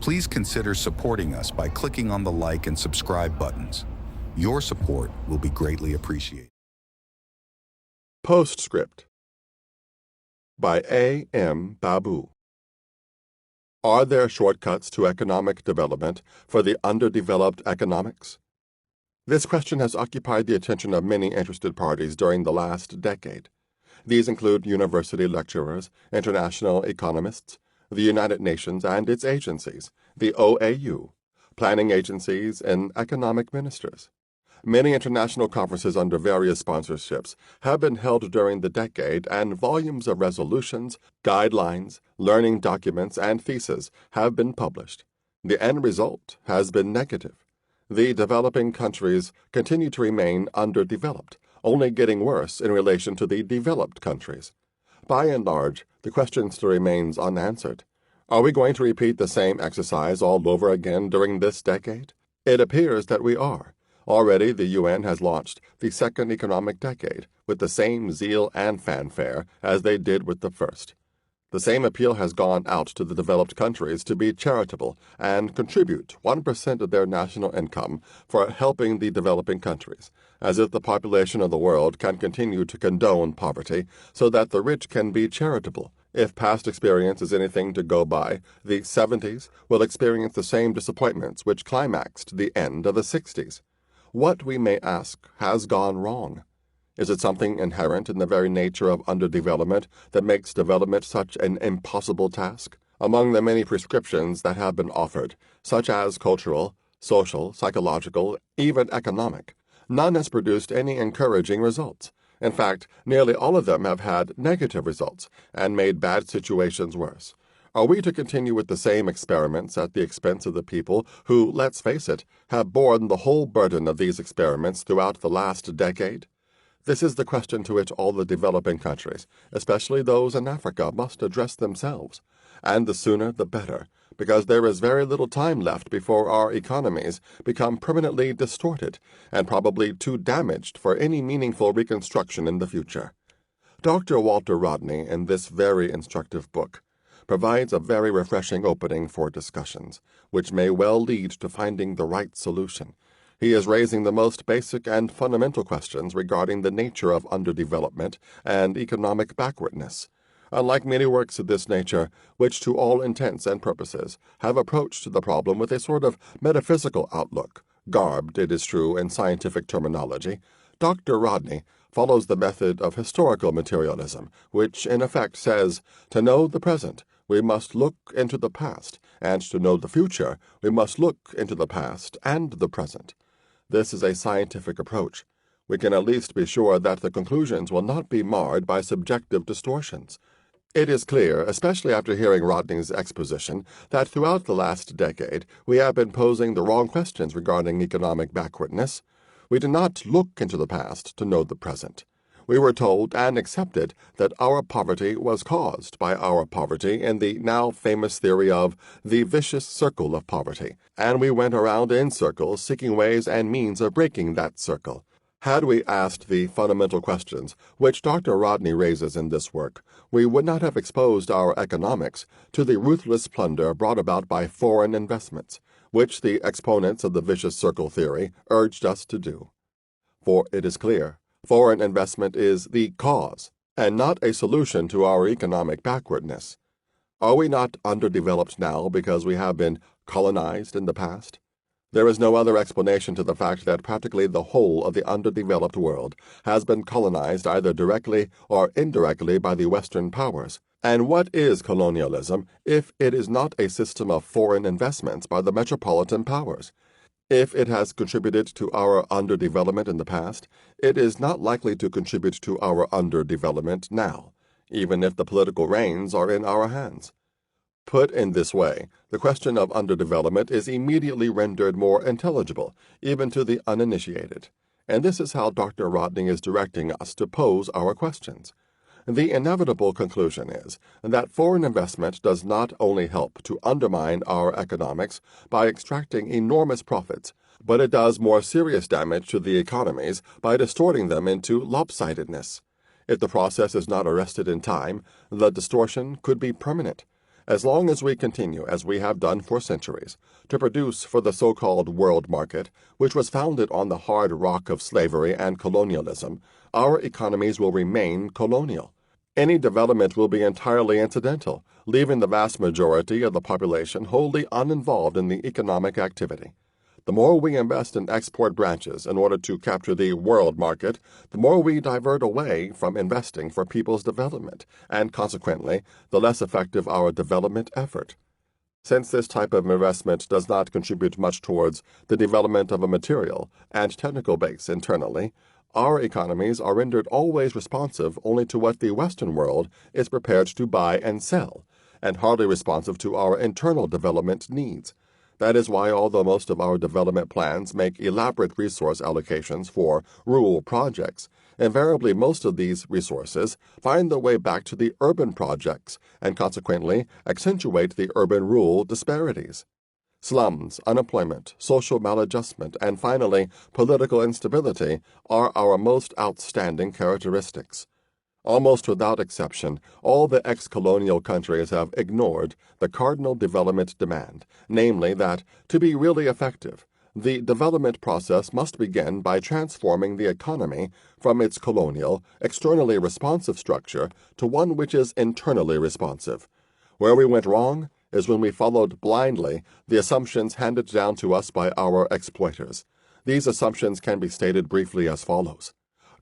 Please consider supporting us by clicking on the like and subscribe buttons. Your support will be greatly appreciated. Postscript by A. M. Babu. Are there shortcuts to economic development for the underdeveloped economics? This question has occupied the attention of many interested parties during the last decade. These include university lecturers, international economists, the United Nations and its agencies, the OAU, planning agencies, and economic ministers. Many international conferences under various sponsorships have been held during the decade, and volumes of resolutions, guidelines, learning documents, and theses have been published. The end result has been negative. The developing countries continue to remain underdeveloped, only getting worse in relation to the developed countries. By and large, the question still remains unanswered. Are we going to repeat the same exercise all over again during this decade? It appears that we are. Already, the UN has launched the second economic decade with the same zeal and fanfare as they did with the first. The same appeal has gone out to the developed countries to be charitable and contribute 1% of their national income for helping the developing countries, as if the population of the world can continue to condone poverty so that the rich can be charitable. If past experience is anything to go by, the 70s will experience the same disappointments which climaxed the end of the 60s. What, we may ask, has gone wrong? Is it something inherent in the very nature of underdevelopment that makes development such an impossible task? Among the many prescriptions that have been offered, such as cultural, social, psychological, even economic, none has produced any encouraging results. In fact, nearly all of them have had negative results and made bad situations worse. Are we to continue with the same experiments at the expense of the people who, let's face it, have borne the whole burden of these experiments throughout the last decade? This is the question to which all the developing countries, especially those in Africa, must address themselves. And the sooner the better, because there is very little time left before our economies become permanently distorted and probably too damaged for any meaningful reconstruction in the future. Dr. Walter Rodney, in this very instructive book, provides a very refreshing opening for discussions, which may well lead to finding the right solution. He is raising the most basic and fundamental questions regarding the nature of underdevelopment and economic backwardness. Unlike many works of this nature, which to all intents and purposes have approached the problem with a sort of metaphysical outlook, garbed, it is true, in scientific terminology, Dr. Rodney follows the method of historical materialism, which in effect says, to know the present, we must look into the past, and to know the future, we must look into the past and the present. This is a scientific approach. We can at least be sure that the conclusions will not be marred by subjective distortions. It is clear, especially after hearing Rodney's exposition, that throughout the last decade we have been posing the wrong questions regarding economic backwardness. We did not look into the past to know the present. We were told and accepted that our poverty was caused by our poverty in the now famous theory of the vicious circle of poverty, and we went around in circles seeking ways and means of breaking that circle. Had we asked the fundamental questions which Dr. Rodney raises in this work, we would not have exposed our economics to the ruthless plunder brought about by foreign investments, which the exponents of the vicious circle theory urged us to do. For it is clear, foreign investment is the cause, and not a solution to our economic backwardness. Are we not underdeveloped now because we have been colonized in the past? There is no other explanation to the fact that practically the whole of the underdeveloped world has been colonized either directly or indirectly by the Western powers. And what is colonialism if it is not a system of foreign investments by the metropolitan powers? If it has contributed to our underdevelopment in the past, it is not likely to contribute to our underdevelopment now, even if the political reins are in our hands. Put in this way, the question of underdevelopment is immediately rendered more intelligible, even to the uninitiated. And this is how Dr. Rodney is directing us to pose our questions. The inevitable conclusion is that foreign investment does not only help to undermine our economics by extracting enormous profits, but it does more serious damage to the economies by distorting them into lopsidedness. If the process is not arrested in time, the distortion could be permanent. As long as we continue, as we have done for centuries, to produce for the so-called world market, which was founded on the hard rock of slavery and colonialism, our economies will remain colonial. Any development will be entirely incidental, leaving the vast majority of the population wholly uninvolved in the economic activity. The more we invest in export branches in order to capture the world market, the more we divert away from investing for people's development, and consequently, the less effective our development effort. Since this type of investment does not contribute much towards the development of a material and technical base internally, our economies are rendered always responsive only to what the Western world is prepared to buy and sell, and hardly responsive to our internal development needs. That is why, although most of our development plans make elaborate resource allocations for rural projects, invariably most of these resources find their way back to the urban projects and consequently accentuate the urban-rural disparities. Slums, unemployment, social maladjustment, and finally political instability are our most outstanding characteristics. Almost without exception, all the ex-colonial countries have ignored the cardinal development demand, namely that, to be really effective, the development process must begin by transforming the economy from its colonial, externally responsive structure to one which is internally responsive. Where we went wrong is when we followed blindly the assumptions handed down to us by our exploiters. These assumptions can be stated briefly as follows.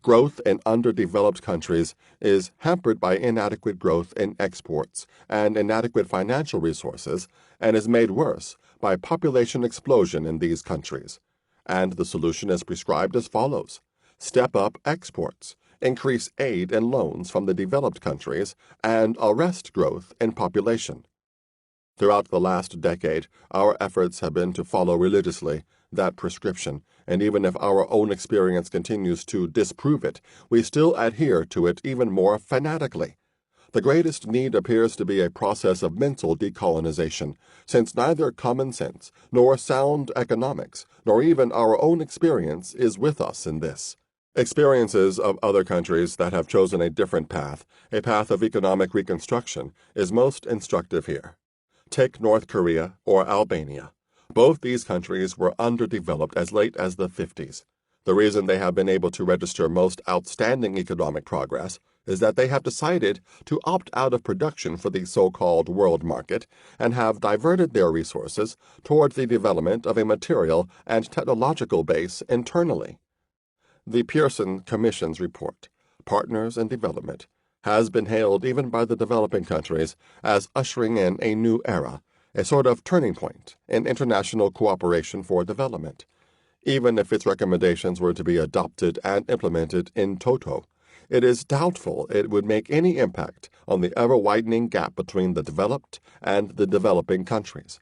Growth in underdeveloped countries is hampered by inadequate growth in exports and inadequate financial resources, and is made worse by population explosion in these countries. And the solution is prescribed as follows. Step up exports, increase aid and loans from the developed countries, and arrest growth in population. Throughout the last decade, our efforts have been to follow religiously that prescription, and even if our own experience continues to disprove it, we still adhere to it even more fanatically. The greatest need appears to be a process of mental decolonization, since neither common sense, nor sound economics, nor even our own experience is with us in this. Experiences of other countries that have chosen a different path, a path of economic reconstruction, is most instructive here. Take North Korea or Albania. Both these countries were underdeveloped as late as the 50s. The reason they have been able to register most outstanding economic progress is that they have decided to opt out of production for the so-called world market and have diverted their resources toward the development of a material and technological base internally. The Pearson Commission's report, Partners in Development, has been hailed even by the developing countries as ushering in a new era, a sort of turning point in international cooperation for development. Even if its recommendations were to be adopted and implemented in toto, it is doubtful it would make any impact on the ever-widening gap between the developed and the developing countries.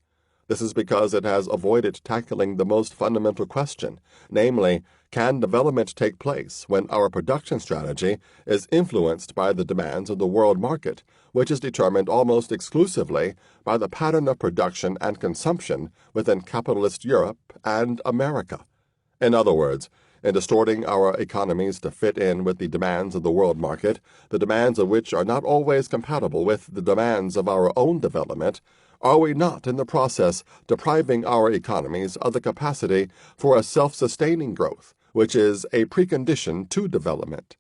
This is because it has avoided tackling the most fundamental question, namely, can development take place when our production strategy is influenced by the demands of the world market, which is determined almost exclusively by the pattern of production and consumption within capitalist Europe and America? In other words, in distorting our economies to fit in with the demands of the world market, the demands of which are not always compatible with the demands of our own development, are we not in the process depriving our economies of the capacity for a self-sustaining growth, which is a precondition to development?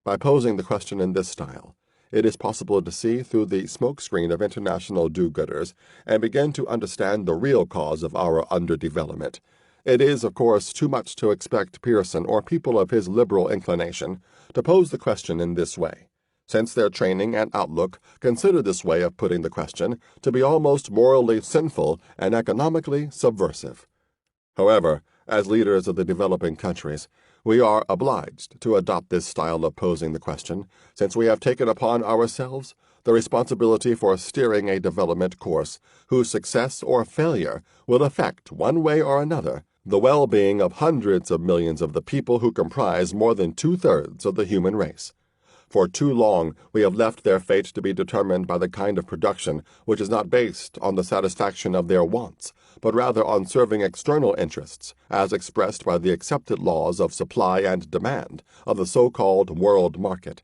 By posing the question in this style, it is possible to see through the smokescreen of international do-gooders and begin to understand the real cause of our underdevelopment. It is, of course, too much to expect Pearson or people of his liberal inclination to pose the question in this way, since their training and outlook consider this way of putting the question to be almost morally sinful and economically subversive. However, as leaders of the developing countries, we are obliged to adopt this style of posing the question, since we have taken upon ourselves the responsibility for steering a development course whose success or failure will affect, one way or another, the well-being of hundreds of millions of the people who comprise more than two-thirds of the human race. For too long we have left their fate to be determined by the kind of production which is not based on the satisfaction of their wants, but rather on serving external interests, as expressed by the accepted laws of supply and demand of the so-called world market.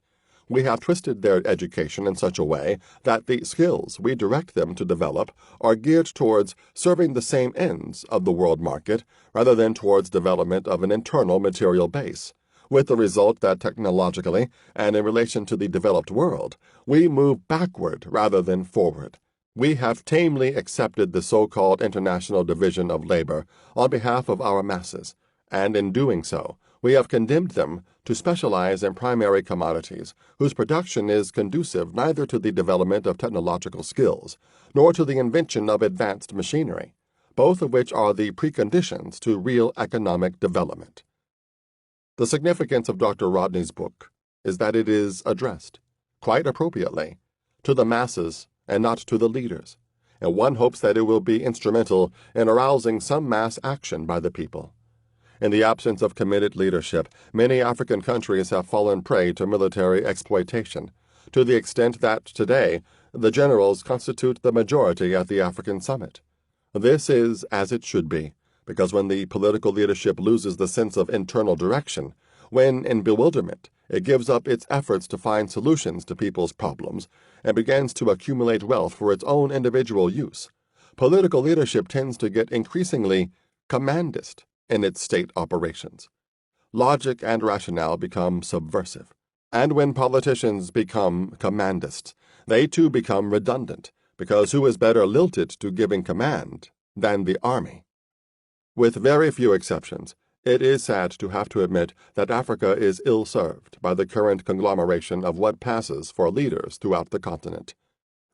We have twisted their education in such a way that the skills we direct them to develop are geared towards serving the same ends of the world market rather than towards development of an internal material base, with the result that technologically and in relation to the developed world, we move backward rather than forward. We have tamely accepted the so-called international division of labor on behalf of our masses, and in doing so, we have condemned them to specialize in primary commodities whose production is conducive neither to the development of technological skills nor to the invention of advanced machinery, both of which are the preconditions to real economic development. The significance of Dr. Rodney's book is that it is addressed, quite appropriately, to the masses and not to the leaders, and one hopes that it will be instrumental in arousing some mass action by the people. In the absence of committed leadership, many African countries have fallen prey to military exploitation, to the extent that today the generals constitute the majority at the African summit. This is as it should be, because when the political leadership loses the sense of internal direction, when, in bewilderment, it gives up its efforts to find solutions to people's problems and begins to accumulate wealth for its own individual use, political leadership tends to get increasingly commandist in its state operations. Logic and rationale become subversive, and when politicians become commandists, they too become redundant, because who is better lilted to giving command than the army? With very few exceptions, it is sad to have to admit that Africa is ill-served by the current conglomeration of what passes for leaders throughout the continent.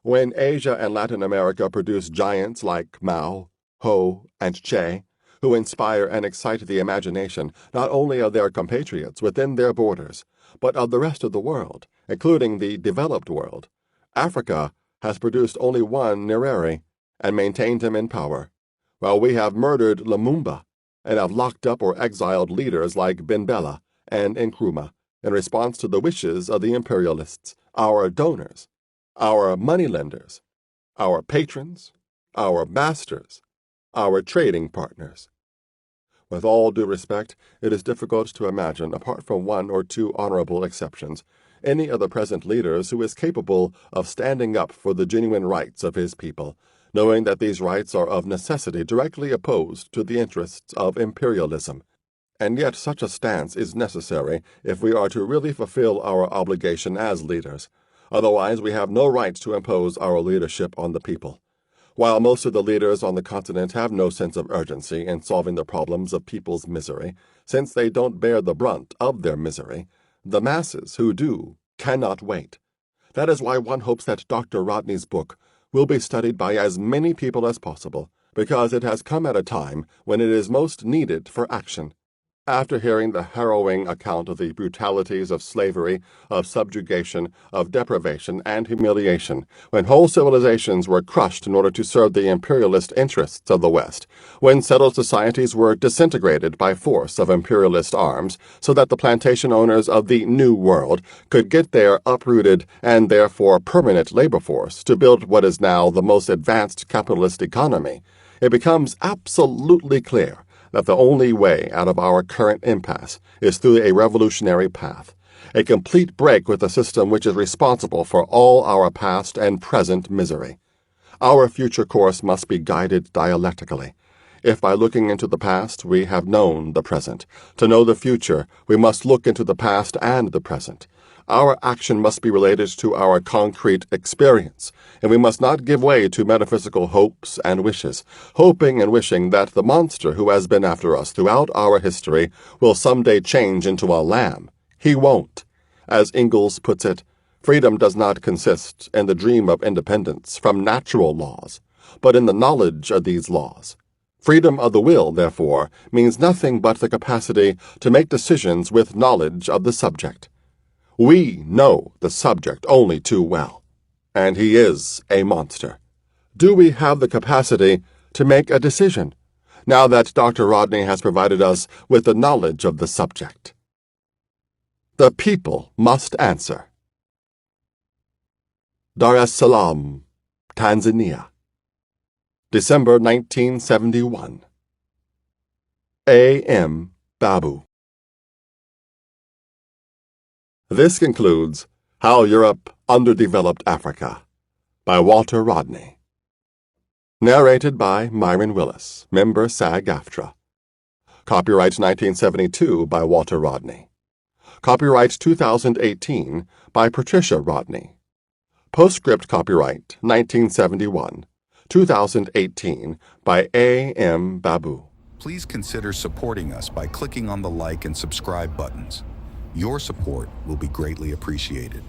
When Asia and Latin America produce giants like Mao, Ho, and Che, who inspire and excite the imagination not only of their compatriots within their borders, but of the rest of the world, including the developed world, Africa has produced only one Nyerere and maintained him in power, while we have murdered Lumumba and have locked up or exiled leaders like Ben Bella and Nkrumah in response to the wishes of the imperialists, our donors, our moneylenders, our patrons, our masters, our trading partners. With all due respect, it is difficult to imagine, apart from one or two honorable exceptions, any of the present leaders who is capable of standing up for the genuine rights of his people, knowing that these rights are of necessity directly opposed to the interests of imperialism. And yet such a stance is necessary if we are to really fulfill our obligation as leaders. Otherwise, we have no right to impose our leadership on the people. While most of the leaders on the continent have no sense of urgency in solving the problems of people's misery, since they don't bear the brunt of their misery, the masses who do cannot wait. That is why one hopes that Dr. Rodney's book will be studied by as many people as possible, because it has come at a time when it is most needed for action. After hearing the harrowing account of the brutalities of slavery, of subjugation, of deprivation, and humiliation, when whole civilizations were crushed in order to serve the imperialist interests of the West, when settled societies were disintegrated by force of imperialist arms, so that the plantation owners of the New World could get their uprooted and therefore permanent labor force to build what is now the most advanced capitalist economy, it becomes absolutely clear that the only way out of our current impasse is through a revolutionary path, a complete break with the system which is responsible for all our past and present misery. Our future course must be guided dialectically. If by looking into the past we have known the present, to know the future we must look into the past and the present. Our action must be related to our concrete experience, and we must not give way to metaphysical hopes and wishes, hoping and wishing that the monster who has been after us throughout our history will someday change into a lamb. He won't. As Engels puts it, freedom does not consist in the dream of independence from natural laws, but in the knowledge of these laws. Freedom of the will, therefore, means nothing but the capacity to make decisions with knowledge of the subject. We know the subject only too well, and he is a monster. Do we have the capacity to make a decision, now that Dr. Rodney has provided us with the knowledge of the subject? The people must answer. Dar es Salaam, Tanzania, December 1971. A. M. Babu. This concludes How Europe Underdeveloped Africa by Walter Rodney. Narrated by Myron Willis, member SAG-AFTRA. Copyright 1972 by Walter Rodney. Copyright 2018 by Patricia Rodney. Postscript copyright 1971, 2018 by A. M. Babu. Please consider supporting us by clicking on the like and subscribe buttons. Your support will be greatly appreciated.